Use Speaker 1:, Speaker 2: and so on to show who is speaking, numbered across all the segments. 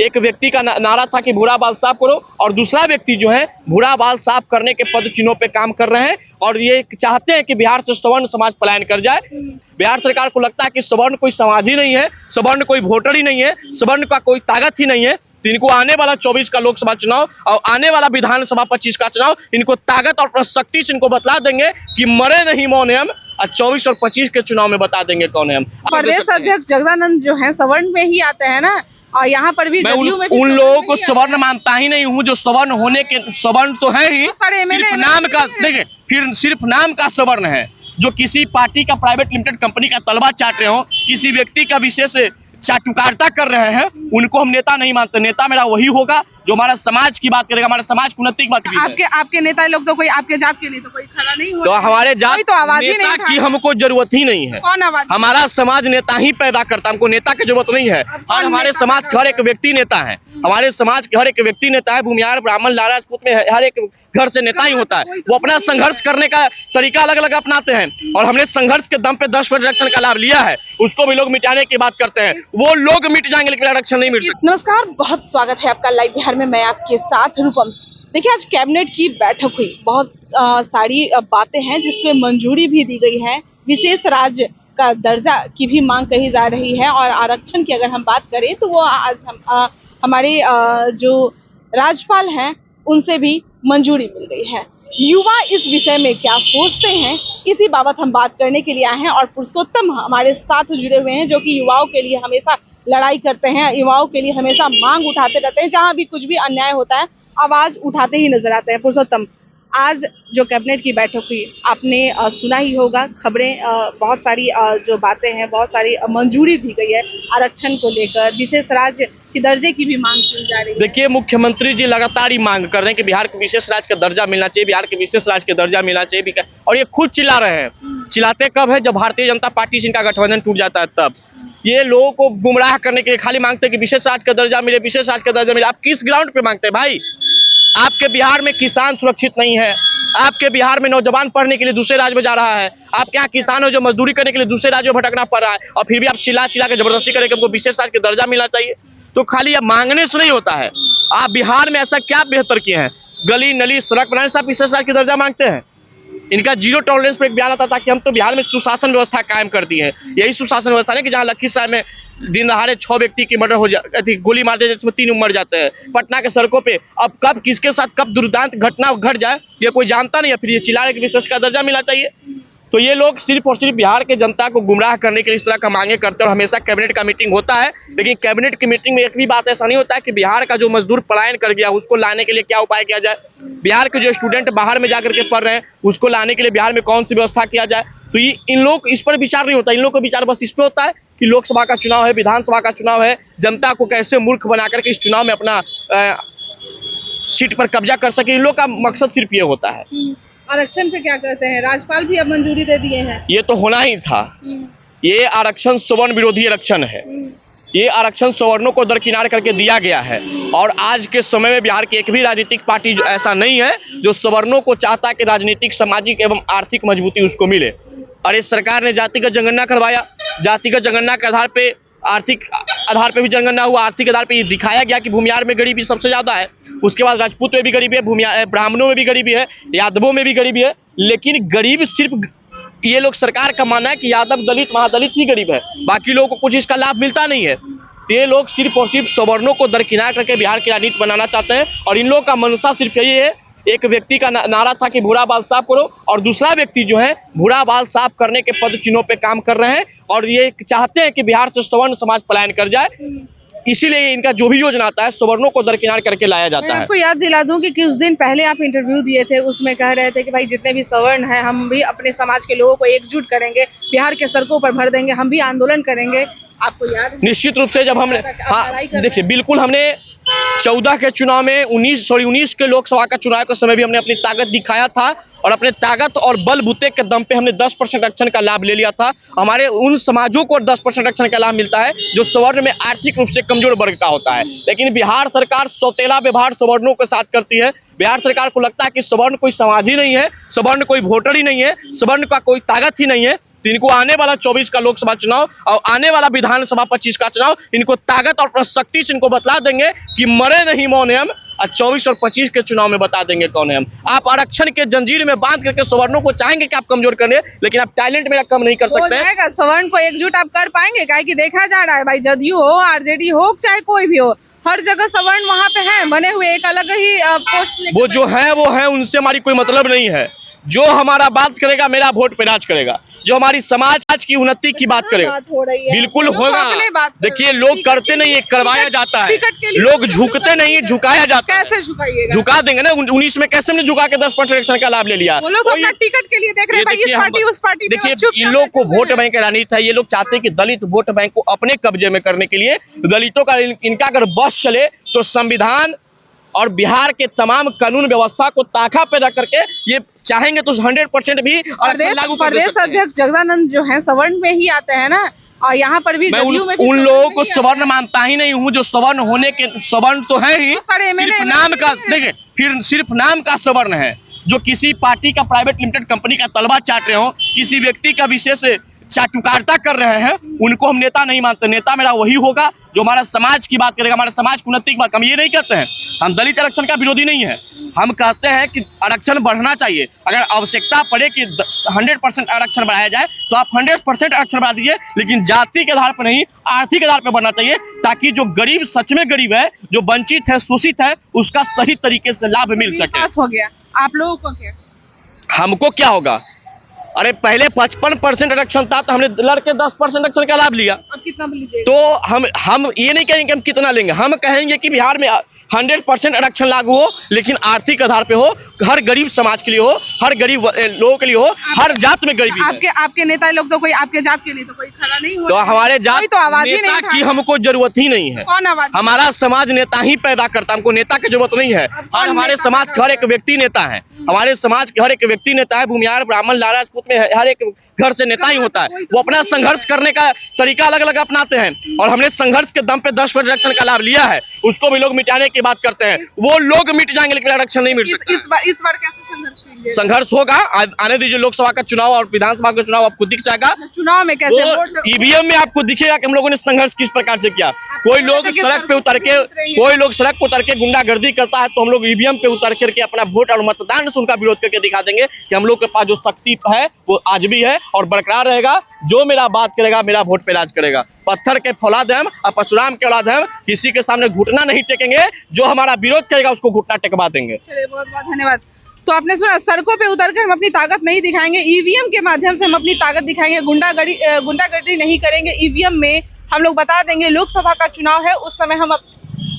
Speaker 1: एक व्यक्ति का नारा था कि भूरा बाल साफ करो, और दूसरा व्यक्ति जो है भूरा बाल साफ करने के पद चिन्हों पे काम कर रहे हैं और ये चाहते हैं कि बिहार से सवर्ण समाज पलायन कर जाए। बिहार सरकार को लगता है कि सवर्ण कोई समाज ही नहीं है, सवर्ण कोई वोटर ही नहीं है, सवर्ण का कोई ताकत ही नहीं है। तो इनको आने वाला 24 का लोकसभा चुनाव और आने वाला विधानसभा 25 का चुनाव इनको ताकत और शक्ति से इनको बतला देंगे कि मरे नहीं मौन हम, और 24 और 25 के चुनाव में बता देंगे कौन है हम।
Speaker 2: प्रदेश अध्यक्ष जगदानंद जो है सवर्ण में ही आते हैं ना, और यहाँ पर भी
Speaker 1: मैं
Speaker 2: उन
Speaker 1: लोगों को सवर्ण मानता ही नहीं हूँ जो सवर्ण होने के सवर्ण तो है ही, सिर्फ नाम का, देखिए फिर सिर्फ नाम का सवर्ण है। जो किसी पार्टी का प्राइवेट लिमिटेड कंपनी का तलबा चाट रहे हो, किसी व्यक्ति का विशेष चाटुकारिता कर रहे हैं, उनको हम नेता नहीं मानते। नेता मेरा वही होगा जो हमारा समाज की बात करेगा, हमारे समाज की उन्नति की बात करेगा।
Speaker 2: आपके नेता लोग तो कोई आपके जात के लिए तो कोई खड़ा नहीं हो,
Speaker 1: तो हमारे जात
Speaker 2: तो आवाज ही
Speaker 1: नेता
Speaker 2: नहीं
Speaker 1: की हमको जरूरत ही नहीं है।
Speaker 2: कौन आवाज?
Speaker 1: हमारा समाज नेता ही पैदा करता है, हमको नेता की जरूरत नहीं है। और हमारे समाज के हर एक व्यक्ति नेता है, हमारे समाज के हर एक व्यक्ति नेता है। भूमिहार ब्राह्मण लाला राजपूत में हर एक घर से नेता ही होता है। वो अपना संघर्ष करने का तरीका अलग अलग अपनाते हैं, और हमने संघर्ष के दम पे 10% आरक्षण का लाभ लिया है। उसको भी लोग मिटाने की बात करते हैं, वो लोग मिट जाएंगे लेकिन आरक्षण नहीं मिट सकता।
Speaker 2: नमस्कार, बहुत स्वागत है आपका लाइव बिहार में। मैं आपके साथ रूपम। देखिए, आज कैबिनेट की बैठक हुई, बहुत सारी बातें हैं जिसमें मंजूरी भी दी गई है। विशेष राज्य का दर्जा की भी मांग कही जा रही है, और आरक्षण की अगर हम बात करें तो वो आज हमारे जो राज्यपाल हैं उनसे भी मंजूरी मिल गई है। युवा इस विषय में क्या सोचते हैं, इसी बाबत हम बात करने के लिए आए हैं, और पुरुषोत्तम हमारे साथ जुड़े हुए हैं जो कि युवाओं के लिए हमेशा लड़ाई करते हैं, युवाओं के लिए हमेशा मांग उठाते रहते हैं। जहां भी कुछ भी अन्याय होता है आवाज उठाते ही नजर आते हैं। पुरुषोत्तम, आज जो कैबिनेट की बैठक हुई, आपने सुना ही होगा खबरें, बहुत सारी जो बातें हैं, बहुत सारी मंजूरी दी गई है आरक्षण को लेकर। विशेष राज्य की दर्जे की भी मांग की जा रही है।
Speaker 1: देखिए, मुख्यमंत्री जी लगातार ही मांग कर रहे हैं कि बिहार को विशेष राज्य का दर्जा मिलना चाहिए, बिहार के विशेष राज्य का दर्जा मिलना चाहिए, और ये खुद चिल्ला रहे हैं। चिल्लाते कब है? जब भारतीय जनता पार्टी से इनका गठबंधन टूट जाता है तब। ये लोगों को गुमराह करने के लिए खाली मांगते हैं कि विशेष राज्य का दर्जा मिले, विशेष राज्य का दर्जा मिले। आप किस ग्राउंड पे मांगते हैं भाई? आपके बिहार में किसान सुरक्षित नहीं है, आपके बिहार में नौजवान पढ़ने के लिए दूसरे राज्य में जा रहा है, आपके यहाँ किसान हो जो मजदूरी करने के लिए दूसरे राज्य में भटकना पड़ रहा है, और फिर भी आप चिल्ला चिल्ला के जबरदस्ती करें कि हमको विशेष राज्य का दर्जा मिलना चाहिए। तो खाली अब मांगने से नहीं होता है। आप बिहार में ऐसा क्या बेहतर किए हैं? गली नली सड़क बनाने से आप विशेष राज्य का दर्जा मांगते हैं? इनका जीरो टॉलरेंस पर एक बयान आता था कि हम तो बिहार में सुशासन व्यवस्था कायम कर दी है। यही सुशासन व्यवस्था है कि जहाँ लखीसराय में दिन दहाड़े 6 व्यक्ति की मर्डर हो जाती, गोली मार देते जिसमें 3 मर जाते हैं। पटना के सड़कों पे अब कब किसके साथ कब दुर्दांत घटना घट जाए ये कोई जानता नहीं है, फिर ये चिल्ला रहे कि विशेष का दर्जा मिलना चाहिए। तो ये लोग सिर्फ और सिर्फ बिहार के जनता को गुमराह करने के लिए इस तरह का मांगे करते हैं। और हमेशा कैबिनेट का मीटिंग होता है, लेकिन कैबिनेट की मीटिंग में एक भी बात ऐसा नहीं होता है कि बिहार का जो मजदूर पलायन कर गया उसको लाने के लिए क्या उपाय किया जाए, बिहार के जो स्टूडेंट बाहर में जाकर के पढ़ रहे हैं उसको लाने के लिए बिहार में कौन सी व्यवस्था किया जाए। तो इन लोग इस पर विचार नहीं होता। इन लोग का विचार बस इस पे होता है कि लोकसभा का चुनाव है, विधानसभा का चुनाव है, जनता को कैसे मूर्ख बना करके इस चुनाव में अपना सीट पर कब्जा कर सके। इन लोग का मकसद सिर्फ ये होता है।
Speaker 2: आरक्षण पे क्या कहते हैं? राज्यपाल भी अब मंजूरी दे दिए हैं।
Speaker 1: ये तो होना ही था। ये आरक्षण सवर्ण विरोधी आरक्षण है। ये आरक्षण सवर्णों को दरकिनार करके दिया गया है, और आज के समय में बिहार की एक भी राजनीतिक पार्टी ऐसा नहीं है जो सवर्णों को चाहता है कि राजनीतिक, सामाजिक एवं आर्थिक मजबूती उसको मिले। और इस सरकार ने जातिगत जनगणना करवाया, जातिगत जनगणना के आधार पे आर्थिक आधार पे भी जनगणना हुआ, आर्थिक आधार पे ये दिखाया गया कि भूमिहार में गरीबी सबसे ज्यादा है, उसके बाद राजपूत में भी गरीबी है, ब्राह्मणों में भी गरीबी है, यादवों में भी गरीबी है। लेकिन गरीब सिर्फ ये लोग, सरकार का मानना है कि यादव दलित महादलित ही गरीब है, बाकी लोगों को कुछ इसका लाभ मिलता नहीं है। ये लोग सिर्फ और सिर्फ सवर्णों को दरकिनार करके बिहार की राजनीति बनाना चाहते हैं, और इन लोगों का मंशा सिर्फ यही है। एक व्यक्ति का नारा था कि भूरा बाल साफ करो, और दूसरा व्यक्ति जो है भूरा बाल साफ करने के पद चिन्हों पे काम कर रहे हैं, और ये चाहते हैं कि बिहार से सवर्ण समाज पलायन कर जाए। इसीलिए इनका जो भी योजना आता है सवर्णों को दरकिनार करके लाया जाता है।
Speaker 2: आपको याद दिला दूं कि कुछ दिन पहले आप इंटरव्यू दिए थे, उसमें कह रहे थे कि भाई जितने भी सवर्ण हैं हम भी अपने समाज के लोगों को एकजुट करेंगे, बिहार के सड़कों पर भर देंगे, हम भी आंदोलन करेंगे। आपको याद है?
Speaker 1: निश्चित रूप से जब हमने, हाँ देखिए, बिल्कुल हमने 14 के चुनाव में 19 के लोकसभा का चुनाव के समय भी हमने अपनी ताकत दिखाया था, और अपने ताकत और बलबूते के दम पे हमने 10% आरक्षण का लाभ ले लिया था। हमारे उन समाजों को 10% आरक्षण का लाभ मिलता है जो सवर्ण में आर्थिक रूप से कमजोर वर्ग का होता है। लेकिन बिहार सरकार सौतेला व्यवहार सवर्णों के साथ करती है। बिहार सरकार को लगता है कि सवर्ण कोई समाज ही नहीं है, सवर्ण कोई वोटर ही नहीं है, सवर्ण का कोई ताकत ही नहीं है। तो इनको आने वाला 24 का लोकसभा चुनाव और आने वाला विधानसभा 25 का चुनाव इनको ताकत और शक्ति से इनको बतला देंगे कि मरे नहीं मौन हम, और 24 और 25 के चुनाव में बता देंगे कौन है हम। आप आरक्षण के जंजीर में बांध करके सवर्णों को चाहेंगे कि आप कमजोर करने, लेकिन आप टैलेंट मेरा कम नहीं कर सकते।
Speaker 2: सवर्ण को एकजुट आप कर पाएंगे? क्या कि देखा जा रहा है भाई, जदयू हो, आरजेडी हो, चाहे कोई भी हो, हर जगह सवर्ण वहां पे हैं बने हुए, एक अलग ही पोस्ट।
Speaker 1: वो जो है उनसे हमारी कोई मतलब नहीं है। जो हमारा बात करेगा मेरा वोट पे राज करेगा, जो हमारी समाज की उन्नति की बात करेगा बिल्कुल होगा। देखिए लोग करते नहीं, करवाया जाता है, लोग झुकते नहीं, झुकाया जाता है।
Speaker 2: कैसे झुकाइएगा? झुका
Speaker 1: देंगे ना। 19 में कैसे हमने झुका के 10% आरक्षण का लाभ ले लिया।
Speaker 2: वो लोग अपना टिकट के लिए देख रहे हैं भाई, इस पार्टी उस पार्टी।
Speaker 1: देखिए इन लोग को वोट बैंक की राजनीति है। ये लोग चाहते हैं कि दलित वोट बैंक को अपने कब्जे में करने के लिए दलितों का इनका अगर बस चले तो संविधान और बिहार के तमाम कानून व्यवस्था को ताका पे रख करके ये चाहेंगे तो 100% भी
Speaker 2: प्रदेश अध्यक्ष जगदानंद जो है सवर्ण में ही आते हैं ना, और यहाँ पर भी
Speaker 1: मैं उन लोगों को सवर्ण मानता ही नहीं हूँ। जो सवर्ण होने के सवर्ण तो है ही, सिर्फ नाम का, देखिए फिर सिर्फ नाम का सवर्ण है। जो किसी पार्टी का प्राइवेट लिमिटेड कंपनी का तलबा चाट रहे हो, किसी व्यक्ति का विशेष चाटुकारिता कर रहे हैं, उनको हम नेता नहीं मानते। नेता मेरा वही होगा जो हमारा समाज की बात करेगा, हमारे समाज की उन्नति की बात। हम ये नहीं कहते हैं, हम दलित आरक्षण का विरोधी नहीं है। हम कहते हैं कि आरक्षण बढ़ना चाहिए। अगर आवश्यकता पड़े कि 100% आरक्षण बढ़ाया जाए तो आप 100% आरक्षण बढ़ा दीजिए, लेकिन जाति के आधार पर नहीं, आर्थिक आधार पर बढ़ना चाहिए, ताकि जो गरीब सच में गरीब है, जो वंचित है, शोषित है, उसका सही तरीके से लाभ मिल सके।
Speaker 2: पास हो गया, आप लोगों को क्या?
Speaker 1: हमको क्या होगा? अरे पहले 55% आरक्षण था तो हमने लड़के 10% आरक्षण का लाभ लिया।
Speaker 2: अब कितना लीजिए?
Speaker 1: तो हम ये नहीं कहेंगे हम कितना लेंगे, हम कहेंगे कि बिहार में 100% आरक्षण लागू हो, लेकिन आर्थिक आधार पे हो, हर गरीब समाज के लिए हो, हर गरीब लोगों के लिए हो, हर जात में गरीबी है।
Speaker 2: आपके नेता लोग तो कोई आपके जात के लिए तो कोई खड़ा नहीं हो,
Speaker 1: तो हमारे जात
Speaker 2: तो आवाज ही नहीं
Speaker 1: की हमको जरूरत ही नहीं है।
Speaker 2: कौन आवाज?
Speaker 1: हमारा समाज नेता ही पैदा करता, हमको नेता की जरूरत नहीं है। और हमारे समाज के हर एक व्यक्ति नेता है, हमारे समाज के हर एक व्यक्ति नेता है। भूमिहार, ब्राह्मण, लाला, राजपूत में हर एक घर से नेता ही होता है। वो अपना संघर्ष करने का तरीका अलग अलग अपनाते हैं, और हमने संघर्ष के दम पे 10% आरक्षण का लाभ लिया है। उसको भी लोग मिटाने की बात करते हैं। वो लोग मिट जाएंगे, लेकिन आरक्षण नहीं मिट सकता।
Speaker 2: इस बार कैसे
Speaker 1: संघर्ष होगा? आने दीजिए लोकसभा का चुनाव और विधानसभा का चुनाव, आपको दिख जाएगा।
Speaker 2: चुनाव में कैसे
Speaker 1: ईवीएम में आपको दिखेगा कि हम लोगों ने संघर्ष किस प्रकार से किया। कोई लोग सड़क पे उतर के गुंडागर्दी करता है, तो हम लोग ईवीएम पे उतर करके अपना वोट और मतदान से उनका विरोध करके दिखा देंगे कि हम लोग के पास जो शक्ति है वो आज भी है और बरकरार रहेगा। जो मेरा बात करेगा मेरा वोट पे राज करेगा। पत्थर के फौलाद हम और परशुराम के औलाद हम, किसी के सामने घुटना नहीं टेकेंगे। जो हमारा विरोध करेगा उसको घुटना टेकवा देंगे।
Speaker 2: चलिए, बहुत बहुत धन्यवाद। तो आपने सुना, सड़कों पे उतरकर हम अपनी ताकत नहीं दिखाएंगे, ईवीएम के माध्यम से हम अपनी ताकत दिखाएंगे। गुंडागर्दी नहीं करेंगे। ईवीएम में हम लोग बता देंगे लोकसभा का चुनाव है, उस समय हम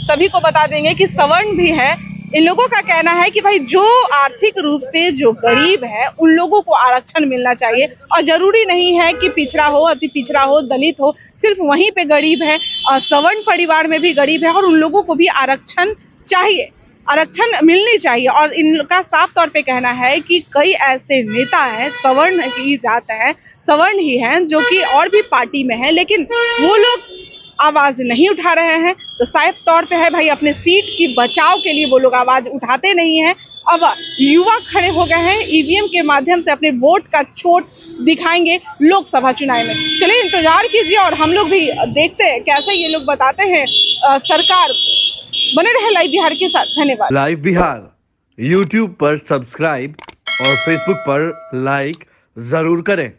Speaker 2: सभी को बता देंगे कि सवर्ण भी है। इन लोगों का कहना है कि भाई जो आर्थिक रूप से जो गरीब है उन लोगों को आरक्षण मिलना चाहिए, और जरूरी नहीं है कि पिछड़ा हो, अति पिछड़ा हो, दलित हो, सिर्फ वहीं पे गरीब है। और सवर्ण परिवार में भी गरीब है, और उन लोगों को भी आरक्षण चाहिए, आरक्षण मिलनी चाहिए। और इनका साफ तौर पे कहना है कि कई ऐसे नेता हैं, सवर्ण ही जात है, सवर्ण ही हैं, जो कि और भी पार्टी में है, लेकिन वो लोग आवाज नहीं उठा रहे हैं। तो साफ तौर पे है भाई, अपने सीट की बचाव के लिए वो लोग आवाज उठाते नहीं हैं। अब युवा खड़े हो गए हैं, ईवीएम के माध्यम से अपने वोट का चोट दिखाएंगे लोकसभा चुनाव में। चलिए इंतजार कीजिए, और हम लोग भी देखते हैं कैसे ये लोग बताते हैं सरकार। बने रहे लाइव बिहार के साथ। धन्यवाद।
Speaker 3: लाइव बिहार YouTube पर सब्सक्राइब और Facebook पर लाइक जरूर करें।